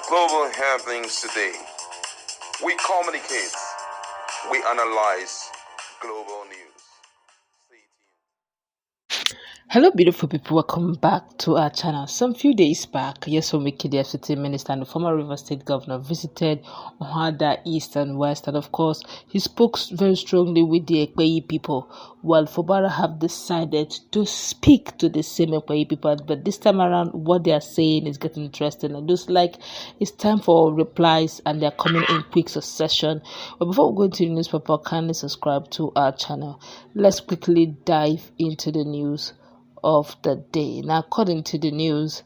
global happenings today. We communicate, we analyze global news. Hello beautiful people, welcome back to our channel. Some few days back, Wike, the FCT minister and the former Rivers State governor, visited Ahoada East and West, and of course he spoke very strongly with the Ekpeye people. While Fubara have decided to speak to the same Ekpeye people, but this time around what they are saying is getting interesting. It looks like it's time for replies and they are coming in quick succession. But before we go into the newspaper, kindly subscribe to our channel. Let's quickly dive into the news of the day. Now, according to the news,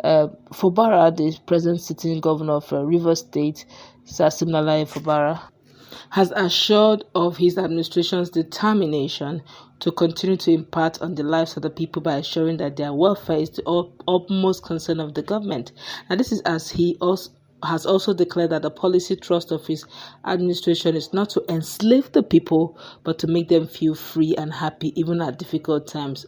Fubara, the present sitting governor of Rivers State, Siminalayi Fubara, has assured of his administration's determination to continue to impart on the lives of the people by ensuring that their welfare is the utmost concern of the government. And this is as he has also declared that the policy thrust of his administration is not to enslave the people, but to make them feel free and happy even at difficult times.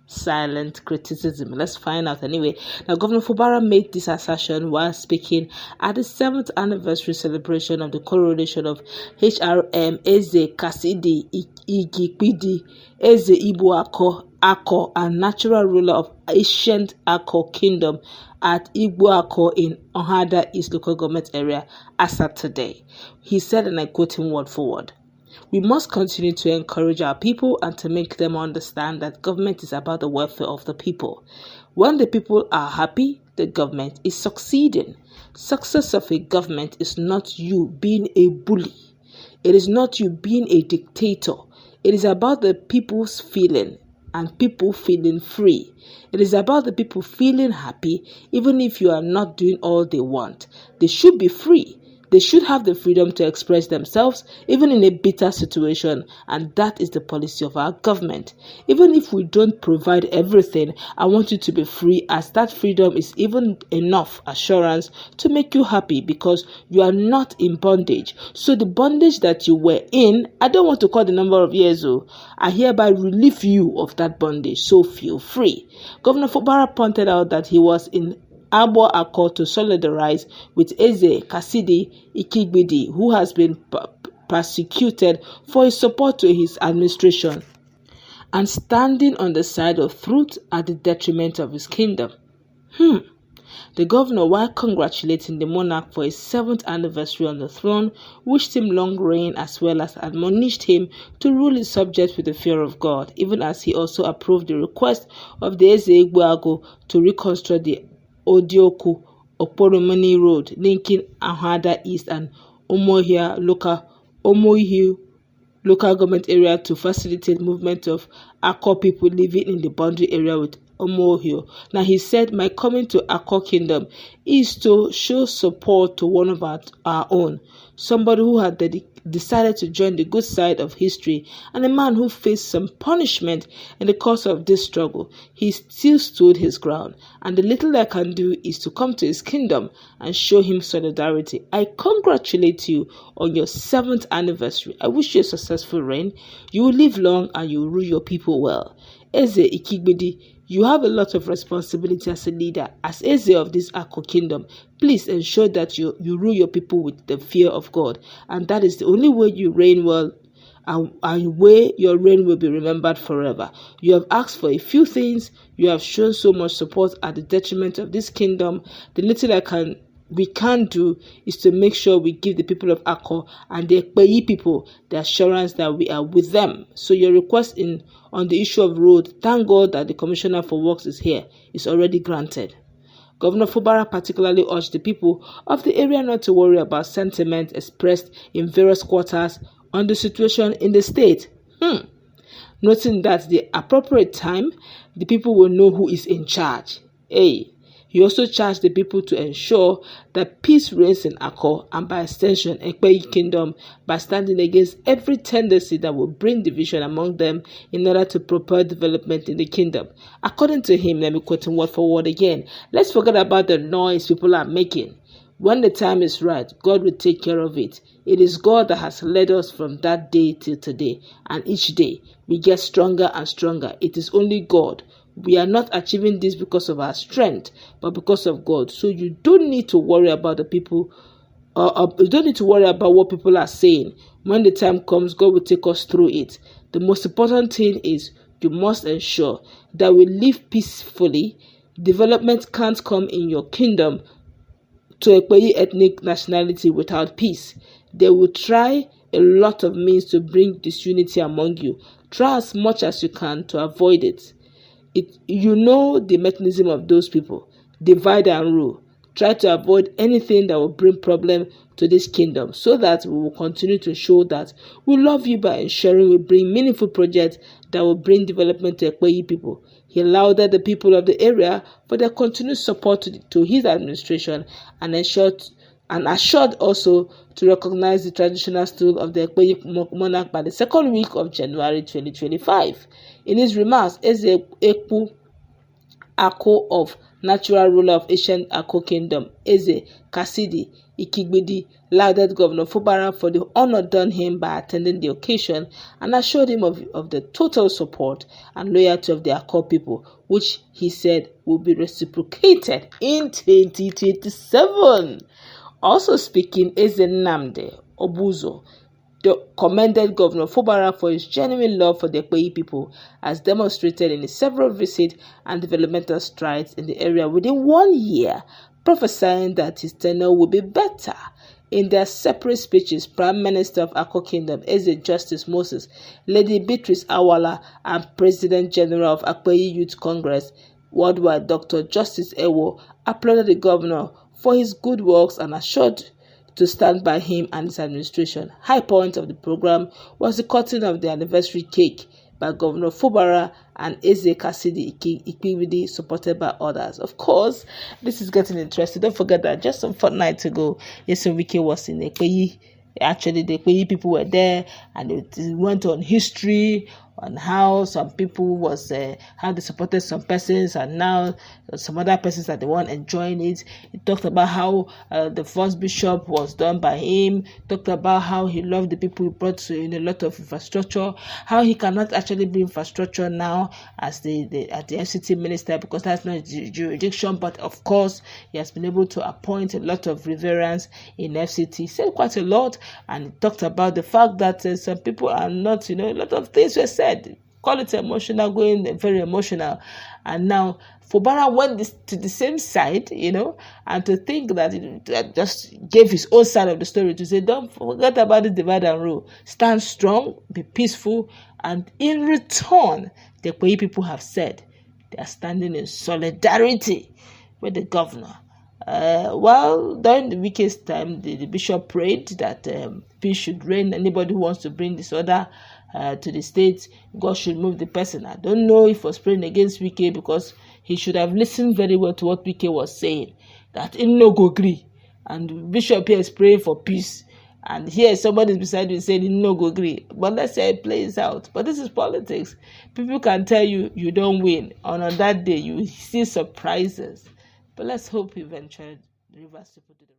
Silent criticism. Let's find out anyway. Now, Governor Fubara made this assertion while speaking at the 7th anniversary celebration of the coronation of HRM Eze Kasidi Igikpidi Eze Igbo Ako, and natural ruler of ancient Ako Kingdom at Igbo Ako in Ahoada East local government area as at today. He said, and I quote him word for word, "We must continue to encourage our people and to make them understand that government is about the welfare of the people. When the people are happy, the government is succeeding. Success of a government is not you being a bully. It is not you being a dictator. It is about the people's feeling and people feeling free. It is about the people feeling happy even if you are not doing all they want. They should be free. They should have the freedom to express themselves even in a bitter situation, and that is the policy of our government. Even if we don't provide everything, I want you to be free, as that freedom is even enough assurance to make you happy because you are not in bondage. So the bondage that you were in, I don't want to call the number of years, I hereby relieve you of that bondage, so feel free." Governor Fubara pointed out that he was in Agbo Ako to solidarize with Eze Kasidi Igikpidi, who has been persecuted for his support to his administration and standing on the side of truth at the detriment of his kingdom. The governor, while congratulating the monarch for his 7th anniversary on the throne, wished him long reign as well as admonished him to rule his subjects with the fear of God, even as he also approved the request of the Eze Igbo to reconstruct the Odioku Oporomoni Road linking Ahoada East and Omohia local government area to facilitate movement of Ako people living in the boundary area with Omohio. Now, he said, "My coming to Ako Kingdom is to show support to one of our own, somebody who had decided to join the good side of history, and a man who faced some punishment in the course of this struggle. He still stood his ground, and the little I can do is to come to his kingdom and show him solidarity. I congratulate you on your 7th anniversary. I wish you a successful reign. You will live long and you will rule your people well. Eze Igikpidi, you have a lot of responsibility as a leader, as Eze of this Ako Kingdom. Please ensure that you rule your people with the fear of God, and that is the only way you reign well, and where your reign will be remembered forever. You have asked for a few things. You have shown so much support at the detriment of this kingdom. The little we can do is to make sure we give the people of Ako and the Ekpeye people the assurance that we are with them. So your request on the issue of road, thank God that the Commissioner for Works is here, is already granted." Governor Fubara particularly urged the people of the area not to worry about sentiment expressed in various quarters on the situation in the state, noting that the appropriate time the people will know who is in charge. He also charged the people to ensure that peace reigns in Ako and by extension Ekpeye Kingdom by standing against every tendency that will bring division among them in order to propel development in the kingdom. According to him, let me quote him word for word again, "Let's forget about the noise people are making. When the time is right, God will take care of it. It is God that has led us from that day till today, and each day we get stronger and stronger. It is only God. We are not achieving this because of our strength, but because of God. So you don't need to worry about the people. You don't need to worry about what people are saying. When the time comes, God will take us through it. The most important thing is you must ensure that we live peacefully. Development can't come in your kingdom to Ekpeye ethnic nationality without peace. They will try a lot of means to bring disunity among you. Try as much as you can to avoid it. You know the mechanism of those people. Divide and rule. Try to avoid anything that will bring problem to this kingdom, so that we will continue to show that we love you by ensuring we bring meaningful projects that will bring development to Ekpeye people. He lauded the people of the area for their continued support to his administration and assured also to recognize the traditional stool of the Ekpeye monarch by the second week of January 2025. In his remarks, Eze Ekpu Ako of natural ruler of ancient Ako Kingdom, Eze Kasidi Ikigbidi, lauded Governor Fubara for the honor done him by attending the occasion and assured him of the total support and loyalty of the Ako people, which he said will be reciprocated in 2027. Also speaking, Eze Nnamdi Obuzo commended Governor Fubara for his genuine love for the Ekpeye people, as demonstrated in his several visits and developmental strides in the area within 1 year, prophesying that his tenure will be better. In their separate speeches, Prime Minister of Ako Kingdom, Eze Justice Moses, Lady Beatrice Awala, and President General of Ekpeye Youth Congress Worldwide, Dr. Justice Ewo, applauded the governor for his good works and assured to stand by him and his administration. High point of the program was the cutting of the anniversary cake by Governor Fubara and Eze Kasidi Ikigbidi, supported by others. Of course, this is getting interesting. Don't forget that just some fortnight ago, Wike was in Ekpeye. Actually, the Ekpeye people were there, and it went on history on how some people was how they supported some persons, and now some other persons are the one enjoying it. He talked about how the first bishop was done by him. Talked about how he loved the people he brought to in a lot of infrastructure. How he cannot actually be infrastructure now as the FCT minister because that's not his jurisdiction. But of course, he has been able to appoint a lot of reverence in FCT. He said quite a lot, and he talked about the fact that some people are not, a lot of things were said. Call it emotional, going very emotional. And now Fubara went to the same side, and to think that he just gave his own side of the story to say, don't forget about the divide and rule. Stand strong, be peaceful, and in return, the Ekpeye people have said they are standing in solidarity with the governor. During the Wike's time, the bishop prayed that peace should reign. Anybody who wants to bring disorder to the state, God should move the person. I don't know if he was praying against Wike, because he should have listened very well to what Wike was saying, that in no go agree. And the bishop here is praying for peace, and here somebody is beside you saying in no go agree. But let's say it plays out. But this is politics. People can tell you you don't win, and on that day you see surprises. But let's hope eventually the reverse to put it.